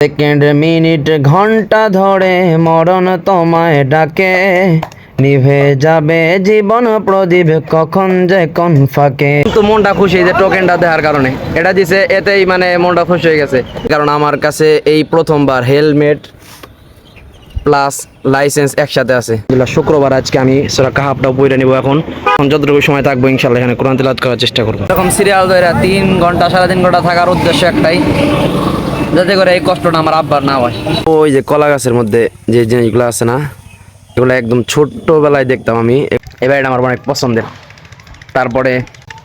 Second minute ঘন্টা ধরে মরণ তোমায় ডাকে, নিভে যাবে জীবন প্রদীপ কখন যে কোন ফাঁকে। কিন্তু মনটা খুশি যে টোকেনটা দেওয়ার কারণে এটা দিছে, এতেই মানে মনটা খুশি হয়ে গেছে। কারণ আমার কাছে এই প্রথমবার হেলমেট প্লাস লাইসেন্স একসাথে আছে। শুক্রবার আজকে আমি সুরা কাহাফটা বইটা নিব। এখন যতটুকু সময় থাকবো ইনশাল্লাহ এখানে কোরআন তিলাওয়াত করার চেষ্টা করবো। এরকম সিরিয়াল ধরে 3 ঘন্টা 3.5 ঘন্টা থাকার উদ্দেশ্য একটাই, যাতে করে এই কষ্টটা আমার আব্বার না হয়। ওই যে কলা গাছের মধ্যে যে জিনিসগুলো আছে না, এগুলো একদম ছোট্টবেলায় দেখতাম আমি। এই বাড়িটা আমার অনেক পছন্দের। তারপরে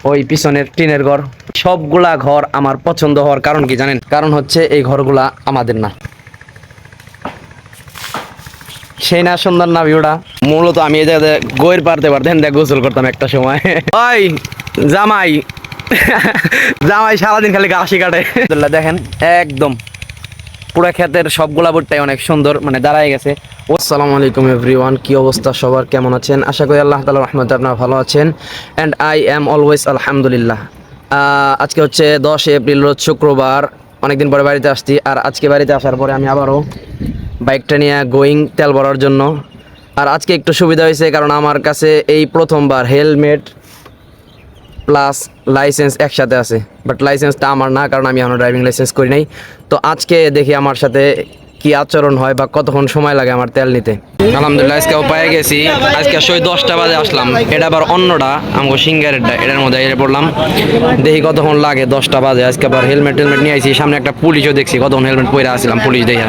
ওই পিছনের টিনের ঘর, সবগুলা ঘর আমার পছন্দ হওয়ার কারণ কি জানেন? কারণ হচ্ছে এই ঘরগুলা আমাদের না। সেই না সুন্দর না ভিউটা? মূলত আমি এই জায়গাতে গইর পারতে গোসল করতাম একটা সময়। ওই জামাই জামাই সারাদিন খালি ঘাসি কাটে। দেখেন একদম পুরো ক্ষেতের সবগুলা বুটটাই অনেক সুন্দর মানে দাঁড়ায় গেছে। আসসালামু আলাইকুম এভরিওয়ান, কি অবস্থা সবার, কেমন আছেন? আশা করি আল্লাহ তাআলার রহমতে আপনারা ভালো আছেন। অ্যান্ড আই অ্যাম অলওয়েজ আলহামদুলিল্লাহ। আজকে হচ্ছে 10 এপ্রিল, রোজ শুক্রবার। অনেকদিন পরে বাড়িতে আসছি। আর আজকে বাড়িতে আসার পরে আমি আবারও বাইকটা নিয়ে গোয়িং তেল ভরার জন্য। আর আজকে একটু সুবিধা হয়েছে, কারণ আমার কাছে এই প্রথমবার হেলমেট প্লাস লাইসেন্স একসাথে আছে। বাট লাইসেন্সটা আমার না, কারণ আমি এখনও ড্রাইভিং লাইসেন্স করি নাই। তো আজকে দেখি আমার সাথে কি আচরণ হয় বা কতক্ষণ সময় লাগে আমার তেল নিতে। আলহামদুলিল্লাহ আজকেও পেয়ে গেছি। আজকে 10টা বাজে আসলাম। এটা আবার অন্যটা আমাকে সিঙ্গারেরটা, এটার মধ্যে এসে পড়লাম। দেখি কতক্ষণ লাগে। 10টা বাজে। আজকে আবার হেলমেট নিয়ে আসি। সামনে একটা পুলিশও দেখছি, কতক্ষণ হেলমেট পরে আসছিলাম পুলিশ দেখে।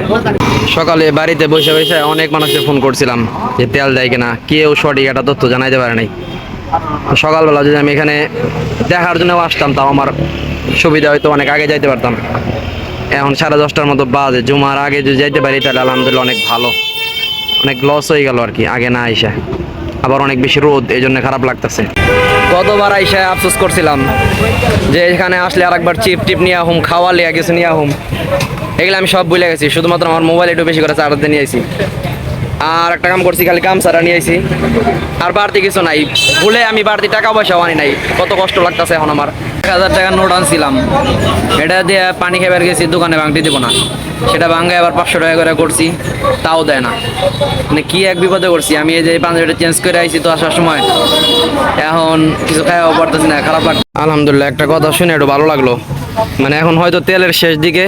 সকালে বাড়িতে বসে বসে অনেক মানুষকে ফোন করছিলাম যে তেল দেয় কিনা, কেউ সঠিক একটা তথ্য জানাইতে পারে নাই। সকালবেলা যদি আমি এখানে দেখার জন্য আসতাম, তাও আমার সুবিধা হয়তো, অনেক আগে যাইতে পারতাম। এখন 10:30টার মতো বাজে। জুমার আগে যদি যাইতে পারি তাহলে আলহামদুলিল্লাহ অনেক ভালো। অনেক লস হয়ে গেল আর কি আগে না আইসা। আবার অনেক বেশি রোদ, এই জন্য খারাপ লাগতেছে। কতবার আইসা আফসোস করছিলাম যে এখানে আসলে আরেকবার চিপ টিপ নিয়ে আহুম, খাওয়া লিয়া কিছু নিয়ে আহুম। এগুলো আমি সব ভুলে গেছি। শুধুমাত্র আমার মোবাইল একটু বেশি করে চার্জ দিয়ে নিয়ে আইছি। আর একটা কাম করছি, খালি গামছাটা নিয়ে আইছি। আর বাড়তি কিছু নাই। ভুলে আমি বাড়তি টাকা পয়সাও আনি নাই। কত কষ্ট লাগতেছে এখন আমার। 1000 টাকার নোট আনছিলাম, এটা দিয়ে পানি খেবার গেছি, দোকানে ভাঙতে দিব না। সেটা ভাঙে আবার 500 টাকা করে করছি, তাও দেয় না। মানে কি এক বিপদে করছি আমি। এই যে পাঞ্জাবিটা চেঞ্জ করে আইছি তো আসার সময়, এখন কিছু খাওয়াও পারতেছি না, খারাপ লাগছে। আলহামদুলিল্লাহ একটা কথা শুনে একটু ভালো লাগলো। মানে এখন হয়তো তেলের শেষ দিকে,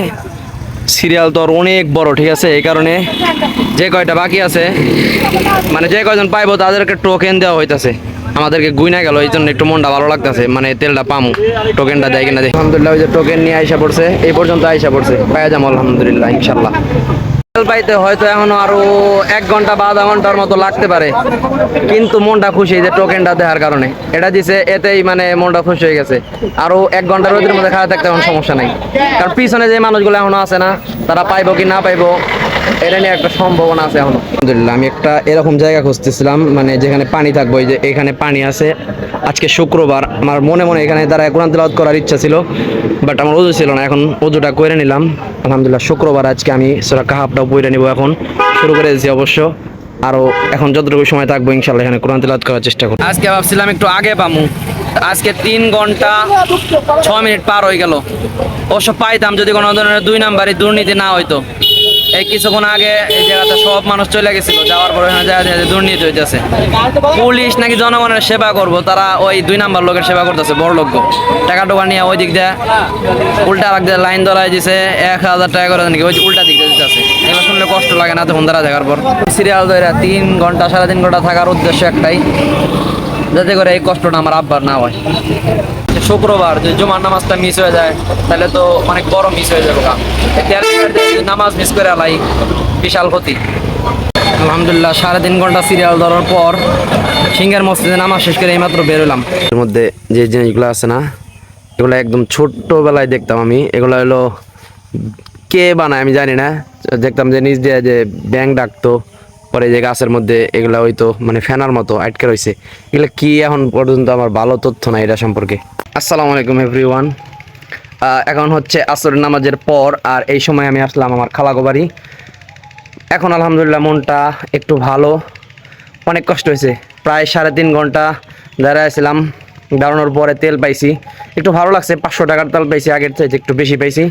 সিরিয়াল তো আর অনেক বড়, ঠিক আছে? এই কারণে যে কয়টা বাকি আছে, মানে যে কয়জন পাইবো তাদেরকে টোকেন দেওয়া হইতাছে। আমাদেরকে গুইনা গেল, এই জন্য একটু মনটা ভালো লাগতেছে। মানে তেলটা পামু, টোকেনটা দেয় কিনা। আলহামদুলিল্লাহ ওই যে টোকেন নিয়ে আইসা পড়ছে, এই পর্যন্ত আইসা পড়ছে। পাইয়া যাবো আলহামদুলিল্লাহ ইনশাল্লাহ। তেল পাইতে হয়তো এখনো আরো 1 ঘন্টা বা আধা ঘন্টার মতো লাগতে পারে, কিন্তু মনটা খুশি যে টোকেনটা দেওয়ার কারণে এটা দিছে, এতেই মানে মনটা খুশি হয়ে গেছে। আরো 1 ঘন্টার রোদের মধ্যে খাওয়া থাকতে কোনো সমস্যা নাই। কারণ পিছনে যে মানুষগুলো এখনো আছে না, তারা পাইবো কি না পাইবো এটা নিয়ে একটা সম্ভাবনা আছে এখনো। আলহামদুলিল্লাহ আমি একটা এরকম জায়গা খুঁজতেছিলাম, মানে যেখানে পানি থাকবো। এই যে এখানে পানি আছে। আজকে শুক্রবার, আমার মনে মনে এখানে দাঁড়ায় কোরআন তিলাওয়াত করার ইচ্ছা ছিল, বাট আমার ওযু ছিল না। এখন ওযুটা করে নিলাম। আলহামদুলিল্লাহ শুক্রবার আজকে আমি সূরা কাহাফটা বইটা নিব। এখন শুরু করে দিয়েছি অবশ্য। আরো এখন যতটুকু সময় থাকবো ইনশাল্লাহ এখানে কোরআন তিলাওয়াত করার চেষ্টা করব। আজকে ভাবছিলাম একটু আগে পামু, আজকে 3 ঘন্টা 6 মিনিট পার হয়ে গেল। অবশ্য পাইতাম যদি কোনো ধরনের 2 নাম্বারই দুর্নীতি না হইতো। এই কিছুক্ষণ আগে এই জায়গাতে সব মানুষ চলে গেছিল, যাওয়ার পরে দুর্নীতি হইতেছে। পুলিশ নাকি জনগণের সেবা করবো, তারা ওই 2 নাম্বার লোকের সেবা করতেছে। বড় লোক টাকা টোকা নিয়ে ওই দিক দিয়ে উল্টা রাখ দিয়ে লাইন ধরাই দিছে। 1000 টাকা করে নাকি ওই উল্টা দিক দিয়ে দিতেছে। এবার শুনলে কষ্ট লাগে না তখন দাঁড়া থাকার পর। সিরিয়াল ধরে 3 ঘন্টা 3.5 ঘন্টা থাকার উদ্দেশ্য একটাই, যাতে করে এই কষ্টটা আমার আব্বার না হয়। শুক্রবার যদি জুমার নামাজটা মিস হয়ে যায় তাহলে তো অনেক বড় মিস হয়ে যাবে। নামাজ মিস করে আলাই, বিশাল ক্ষতি। আলহামদুলিল্লাহ 3.5 ঘন্টা সিরিয়াল ধরার পর সিঙ্গার মসজিদে নামাজ শেষ করে এইমাত্র বেরোলাম। এর মধ্যে যে জিনিসগুলো আছে না, এগুলো একদম ছোট্টবেলায় দেখতাম আমি। এগুলো হলো কে বানায় আমি জানি না। দেখতাম যে নিচ দিয়ে যে ব্যাং ডাকতো, পরে যে গাছের মধ্যে এগুলো হয়তো মানে ফেনার মতো আটকে রয়েছে। এগুলো কি এখন পর্যন্ত আমার ভালো তথ্য নাই এটা সম্পর্কে। আসসালামু আলাইকুম এভরিওয়ান। এখন হচ্ছে আসরের নামাজের পর, আর এই সময় আমি আসলাম আমার খালাগো বাড়ি। এখন আলহামদুলিল্লাহ মনটা একটু ভালো। অনেক কষ্ট হয়েছে, প্রায় 3.5 ঘন্টা দাঁড়াইছিলাম। দাঁড়ানোর পরে তেল পাইছি, একটু ভালো লাগছে। 500 টাকার তেল পাইছি, আগের চাইতে একটু বেশি পাইছি।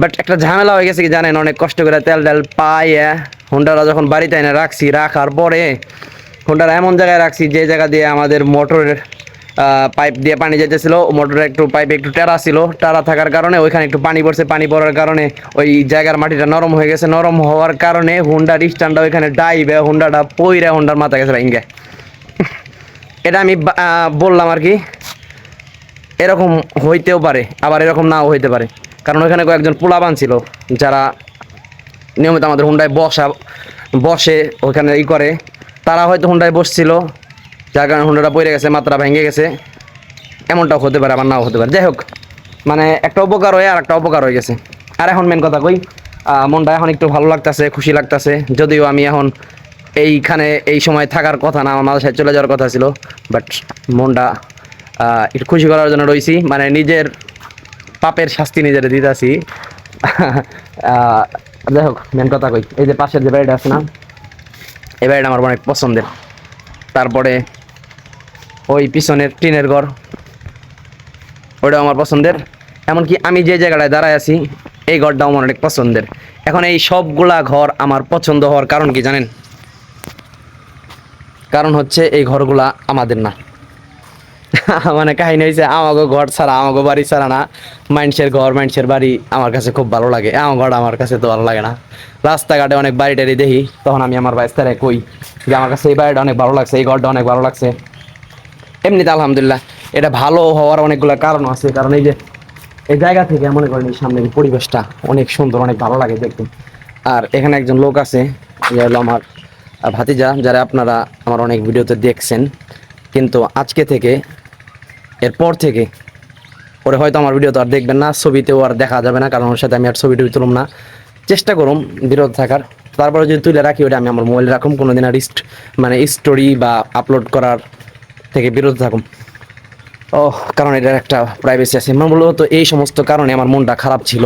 বাট একটা ঝামেলা হয়ে গেছে কি জানেন, অনেক কষ্ট করে তেল পাইয়া হুন্ডাটা যখন বাড়িতে এনে রাখছি, রাখার পরে হুন্ডাটা এমন জায়গায় রাখছি যে জায়গা দিয়ে আমাদের মোটরের পাইপ দিয়ে পানি যেতেছিল, মোটরের একটু পাইপে একটু টেরা ছিল, টেরা থাকার কারণে ওইখানে একটু পানি পড়ছে, পানি পড়ার কারণে ওই জায়গার মাটিটা নরম হয়ে গেছে, নরম হওয়ার কারণে হুন্ডার স্ট্যান্ডটা ওইখানে ডাইবে, হুন্ডাটা পইরা হুন্ডার মাথা গেছে ভাঙ্গে। এটা আমি বললাম আর কি, এরকম হইতেও পারে, আবার এরকম নাও হইতে পারে, কারণ ওইখানে কয়েকজন পোলাপান ছিল যারা নিয়মিত আমাদের হুন্ডায় বসে ওইখানে করে, তারা হয়তো হুন্ডায় বসছিল, যার কারণে হুন্ডাটা পড়ে গেছে, মাত্রা ভেঙে গেছে, এমনটাও হতে পারে, আবার নাও হতে পারে। যাই হোক, মানে একটা উপকার হয়ে আর একটা অপকার হয়ে গেছে। আর এখন মেন কথা কই, মনটা এখন একটু ভালো লাগতেছে, খুশি লাগতেছে, যদিও আমি এখন এইখানে এই সময় থাকার কথা না, আমার মাদ্রাসায় চলে যাওয়ার কথা ছিল, বাট মনটা একটু খুশি করার জন্য রয়েছি, মানে নিজের পাপের শাস্তি নিজের দিতেছি। যাই হোক, মেন কথা কই, এই যে পাশের যে বাড়িটা আছে না, এই বাড়িটা আমার অনেক পছন্দের। তারপরে ওই পিছনের টিনের ঘর, ওইটাও আমার পছন্দের। এমনকি আমি যে জায়গাটায় দাঁড়ায় আছি, এই ঘরটাও আমার অনেক পছন্দের। এখন এই সবগুলা ঘর আমার পছন্দ হওয়ার কারণ কি জানেন? কারণ হচ্ছে এই ঘরগুলা আমাদের না। মানে কাহিনী হয়েছে, আমাকে ঘর ছাড়া, আমাকে বাড়ি ছাড়া না, মানুষের ঘর মানুষের বাড়ি আমার কাছে খুব ভালো লাগে, আমার ঘর আমার কাছে তো ভালো লাগে না। রাস্তাঘাটে অনেক বাড়ি টাড়ি দেখি, তখন আমি আমার বাইস্তারে কই যে আমার কাছে এই বাড়িটা অনেক ভালো লাগছে, এই ঘরটা অনেক ভালো লাগছে। এমনিতে আলহামদুলিল্লাহ এটা ভালো হওয়ার অনেকগুলো কারণ আছে, কারণ এই যে এই জায়গা থেকে মনে করেন সামনের পরিবেশটা অনেক সুন্দর, অনেক ভালো লাগে দেখতে। আর এখানে একজন লোক আছে, যে হলো আমার ভাতিজা, যারা আপনারা আমার অনেক ভিডিওতে দেখছেন, কিন্তু আজকে থেকে, এরপর থেকে ওরে হয়তো আমার ভিডিও তো আর দেখবেন না, ছবিতেও আর দেখা যাবে না, কারণ ওর সাথে আমি আর ছবি টবি তুলুম না, চেষ্টা করুম বিরত থাকার। তারপরে যদি তুলে রাখি ওটা আমি আমার মোবাইলে রাখুম, কোনোদিন আর মানে স্টোরি বা আপলোড করার থেকে বিরত থাকুম। ও, কারণ এটার একটা প্রাইভেসি আছে। মূলত এই সমস্ত কারণে আমার মনটা খারাপ ছিল,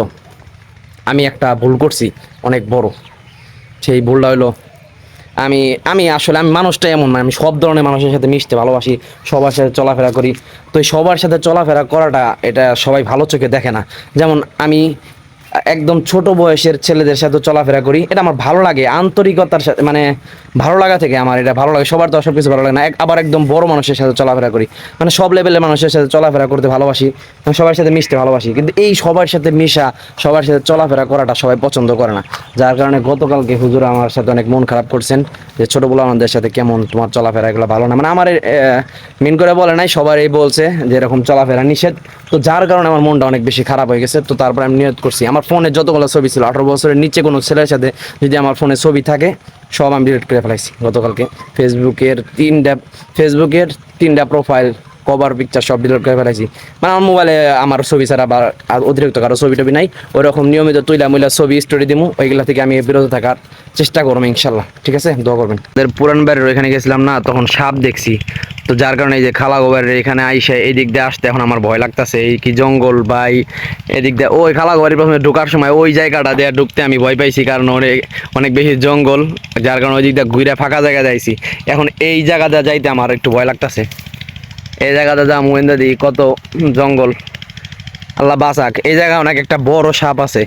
আমি একটা ভুল করছি অনেক বড়। সেই ভুলটা হলো, আমি আমি আসলে আমি মানুষটাই এমন, আমি সব ধরনের মানুষের সাথে মিশতে ভালোবাসি, সবার সাথে চলাফেরা করি। তো এই সবার সাথে চলাফেরা করাটা এটা সবাই ভালো চোখে দেখে না। যেমন আমি একদম ছোট বয়সের ছেলেদের সাথে চলাফেরা করি, এটা আমার ভালো লাগে, আন্তরিকতার সাথে, মানে ভালো লাগা থেকে আমার এটা ভালো লাগে। সবার তো সব কিছু ভালো লাগে না। আবার একদম বড় মানুষের সাথে চলাফেরা করি, মানে সব লেভেলের মানুষের সাথে চলাফেরা করতে ভালোবাসি, সবার সাথে মিশতে ভালোবাসি। কিন্তু এই সবার সাথে মিশা, সবার সাথে চলাফেরা করাটা সবাই পছন্দ করে না, যার কারণে গতকালকে হুজুর আমার সাথে অনেক মন খারাপ করছেন যে ছোটো আমাদের সাথে কেমন তোমার চলাফেরা, এগুলো ভালো না। মানে আমার মিন করে বলে নাই, সবারই বলছে যে এরকম চলাফেরা নিষেধ। তো যার কারণে আমার মনটা অনেক বেশি খারাপ হয়ে গেছে। তো তারপর আমি নিয়ত করছি, আমার ফোনে যতগুলো ছবি ছিল 18 বছরের নিচে কোনো ছেলের সাথে যদি আমার ফোনে ছবি থাকে, সব আমি ডিলিট করে ফেলাইছি গতকালকে। ফেসবুকের তিনটা প্রোফাইল, কভার পিকচার সব ডিলিট করে ফেলাইছি। মানে আমার মোবাইলে আমার ছবি ছাড়া বা অতিরিক্ত কারো ছবি টবি নাই। ওইরকম নিয়মিত মুইলা ছবি স্টোরি দিমু, ওইগুলা থেকে আমি বিরত থাকার চেষ্টা করবো ইনশাল্লাহ। ঠিক আছে, দোয়া করবেন। পুরান বাড়ির ওইখানে গেছিলাম না, তখন সাপ দেখছি। তো যার কারণে এই যে খালা গোবারের এখানে আইসা এই দিক দিয়ে আসতে এখন আমার ভয় লাগতেছে। এই কি জঙ্গল ভাই, এদিক দিয়ে ওই খালা গোবারের প্রথমে ঢোকার সময় ওই জায়গাটা দিয়ে ঢুকতে আমি ভয় পাইছি, কারণ অনেক বেশি জঙ্গল, যার কারণে ওই দিক দিয়ে ঘুরে ফাঁকা জায়গা যাইছি। এখন এই জায়গাটা যাইতে আমার একটু ভয় লাগতেছে। এই জায়গাটা যা মহিন্দা দিই কত জঙ্গল, আল্লাহ বাঁচাক। এই জায়গায় অনেক একটা বড় সাপ আছে,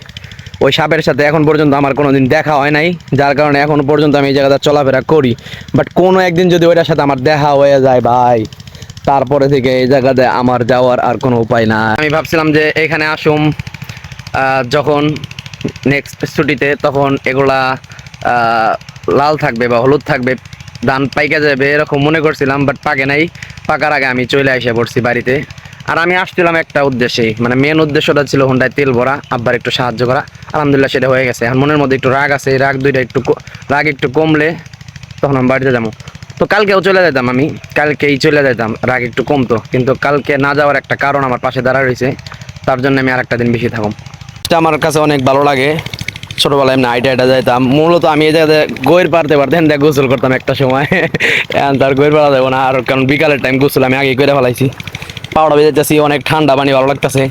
ওই সাপের সাথে এখন পর্যন্ত আমার কোনোদিন দেখা হয় নাই, যার কারণে এখন পর্যন্ত আমি এই জায়গাটা চলাফেরা করি। বাট কোনো একদিন যদি ওইটার সাথে আমার দেখা হয়ে যায় ভাই, তারপরে থেকে এই জায়গাতে আমার যাওয়ার আর কোনো উপায় না। আমি ভাবছিলাম যে এখানে আসুম যখন নেক্সট ছুটিতে, তখন এগুলা লাল থাকবে বা হলুদ থাকবে, ধান পাইকে যাবে এরকম মনে করছিলাম, বাট পাকে নাই। পাকার আগে আমি চলে এসে পড়ছি বাড়িতে। আর আমি আসছিলাম একটা উদ্দেশ্যেই, মানে মেন উদ্দেশ্যটা ছিল হোন্ডায় তেল ভরা, আব্বার একটু সাহায্য করা। আলহামদুলিল্লাহ সেটা হয়ে গেছে। এখন মনের মধ্যে একটু রাগ আছে, এই রাগ একটু কমলে তখন আমি বাড়িতে যাবো। তো কালকেও চলে যেতাম, আমি কালকেই চলে যেতাম, রাগ একটু কমতো। কিন্তু কালকে না যাওয়ার একটা কারণ আমার পাশে দাঁড়া রয়েছে, তার জন্য আমি আর একটা দিন বেশি থাকুম। এটা আমার কাছে অনেক ভালো লাগে। ছোটবেলায় এমনি আইটা যাইতাম, মূলত আমি এই জায়গাতে গোয়ের পারতে দেখ গোসল করতাম একটা সময়। এখন তার গোয়ের পাড়া যাবো না, আর কারণ বিকালের টাইম গোসল আমি আগে করে ফেলাইছি। পাউডা বেজাইতেছি, অনেক ঠান্ডা পানি ভালো লাগতেছে।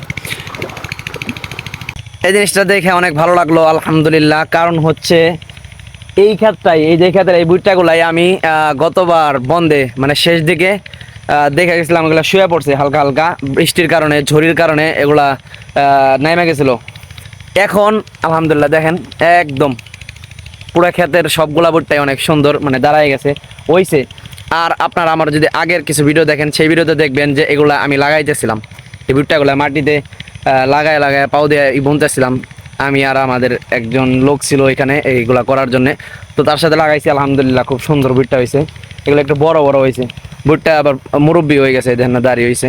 এই জিনিসটা দেখে অনেক ভালো লাগলো আলহামদুলিল্লাহ। কারণ হচ্ছে এই ক্ষেত্রটাই, এই যে ক্ষেত্রে এই বুটটাগুলাই আমি গতবার বন্ধে, মানে শেষ দিকে দেখে গেছিলাম, এগুলো শুয়ে পড়ছে হালকা হালকা বৃষ্টির কারণে, ঝড়ির কারণে এগুলা নেমে গেছিলো। এখন আলহামদুলিল্লাহ দেখেন একদম পুরো ক্ষেতের সবগুলা ভুট্টাই অনেক সুন্দর মানে দাঁড়ায় গেছে হইছে। আর আপনারা আমার যদি আগের কিছু ভিডিও দেখেন সেই ভিডিওতে দেখবেন যে এগুলা আমি লাগাইতেছিলাম, এই ভুট্টাগুলা মাটিতে লাগায় লাগায় পাও দিয়ে বুনতেছিলাম। আমি আর আমাদের একজন লোক ছিল এখানে এইগুলা করার জন্য, তো তার সাথে লাগাইছি। আলহামদুলিল্লাহ খুব সুন্দর ভুট্টা হয়েছে, এগুলো একটু বড় বড় হয়েছে। ভুট্টা আবার মুরব্বি হয়ে গেছে, দেখেন না দাঁড়িয়ে হয়েছে।